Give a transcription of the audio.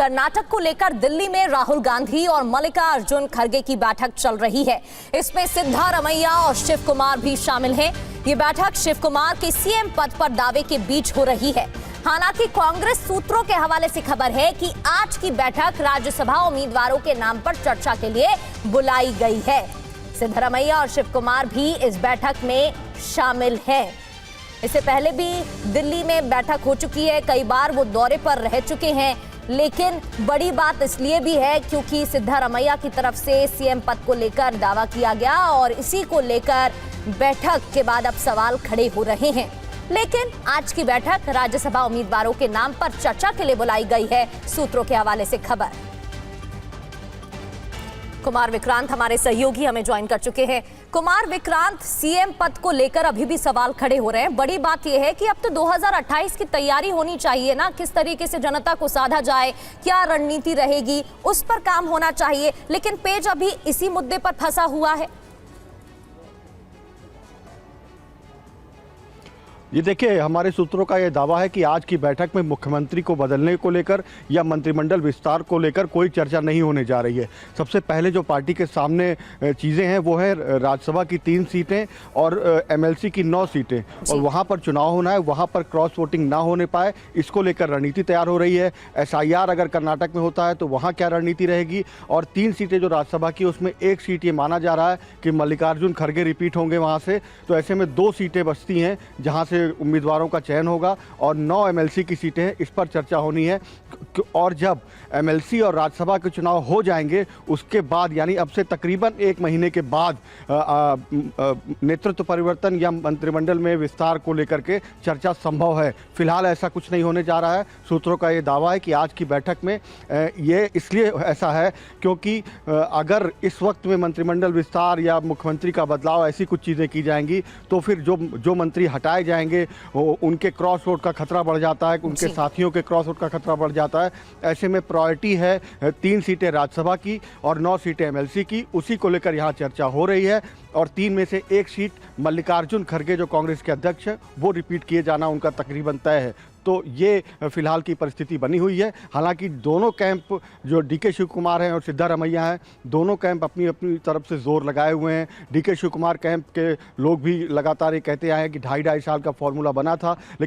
कर्नाटक को लेकर दिल्ली में राहुल गांधी और मल्लिकार्जुन खड़गे की बैठक चल रही है। इसमें सिद्धारमैया और शिव कुमार भी शामिल हैं। ये बैठक शिव कुमार के सीएम पद पर दावे के बीच हो रही है। हालांकि कांग्रेस सूत्रों के हवाले से खबर है कि आज की बैठक राज्यसभा उम्मीदवारों के नाम पर चर्चा के लिए बुलाई गई है। सिद्धारमैया और शिव कुमार भी इस बैठक में शामिल हैं। इससे पहले भी दिल्ली में बैठक हो चुकी है, कई बार वो दौरे पर रह चुके हैं, लेकिन बड़ी बात इसलिए भी है क्योंकि सिद्धारमैया की तरफ से सीएम पद को लेकर दावा किया गया और इसी को लेकर बैठक के बाद अब सवाल खड़े हो रहे हैं। लेकिन आज की बैठक राज्यसभा उम्मीदवारों के नाम पर चर्चा के लिए बुलाई गई है, सूत्रों के हवाले से खबर। कुमार विक्रांत हमारे सहयोगी हमें ज्वाइन कर चुके हैं। कुमार विक्रांत, सीएम पद को लेकर अभी भी सवाल खड़े हो रहे हैं। बड़ी बात यह है कि अब तो 2028 की तैयारी होनी चाहिए ना, किस तरीके से जनता को साधा जाए, क्या रणनीति रहेगी, उस पर काम होना चाहिए। लेकिन पेज अभी इसी मुद्दे पर फंसा हुआ है। ये देखिए, हमारे सूत्रों का ये दावा है कि आज की बैठक में मुख्यमंत्री को बदलने को लेकर या मंत्रिमंडल विस्तार को लेकर कोई चर्चा नहीं होने जा रही है। सबसे पहले जो पार्टी के सामने चीज़ें हैं वो है राज्यसभा की 3 सीटें और एमएलसी की 9 सीटें, और वहाँ पर चुनाव होना है, वहाँ पर क्रॉस वोटिंग ना होने पाए, इसको लेकर रणनीति तैयार हो रही है। एसआईआर अगर कर्नाटक में होता है तो वहाँ क्या रणनीति रहेगी, और 3 सीटें जो राज्यसभा की उसमें 1 सीट ये माना जा रहा है कि मल्लिकार्जुन खड़गे रिपीट होंगे वहाँ से, तो ऐसे में 2 सीटें बचती हैं जहाँ से उम्मीदवारों का चयन होगा, और 9 एमएलसी की सीटें हैं, इस पर चर्चा होनी है। और जब एमएलसी और राज्यसभा के चुनाव हो जाएंगे उसके बाद, यानी अब से तकरीबन 1 महीने के बाद नेतृत्व परिवर्तन या मंत्रिमंडल में विस्तार को लेकर के चर्चा संभव है। फिलहाल ऐसा कुछ नहीं होने जा रहा है। सूत्रों का ये दावा है कि आज की बैठक में ये इसलिए ऐसा है क्योंकि अगर इस वक्त में मंत्रिमंडल विस्तार या मुख्यमंत्री का बदलाव, ऐसी कुछ चीज़ें की जाएंगी तो फिर जो मंत्री हटाए जाएंगे उनके क्रॉस वोट का खतरा बढ़ जाता है, उनके साथियों के क्रॉस वोट का खतरा बढ़ जाता है। ऐसे में प्रायोरिटी है 3 सीटें राज्यसभा की और 9 सीटें एमएलसी की, उसी को लेकर यहाँ चर्चा हो रही है। और 3 में से 1 सीट मल्लिकार्जुन खड़गे जो कांग्रेस के अध्यक्ष हैं वो रिपीट किए जाना उनका तकरीबन तय है। तो ये फिलहाल की परिस्थिति बनी हुई है। हालांकि दोनों कैंप, जो डीके शिव कुमार हैं और सिद्धारमैया हैं, दोनों कैंप अपनी अपनी तरफ से जोर लगाए हुए हैं। डीके शिव कुमार कैंप के लोग भी लगातार ये कहते आए हैं कि 2.5 साल का फॉर्मूला बना था,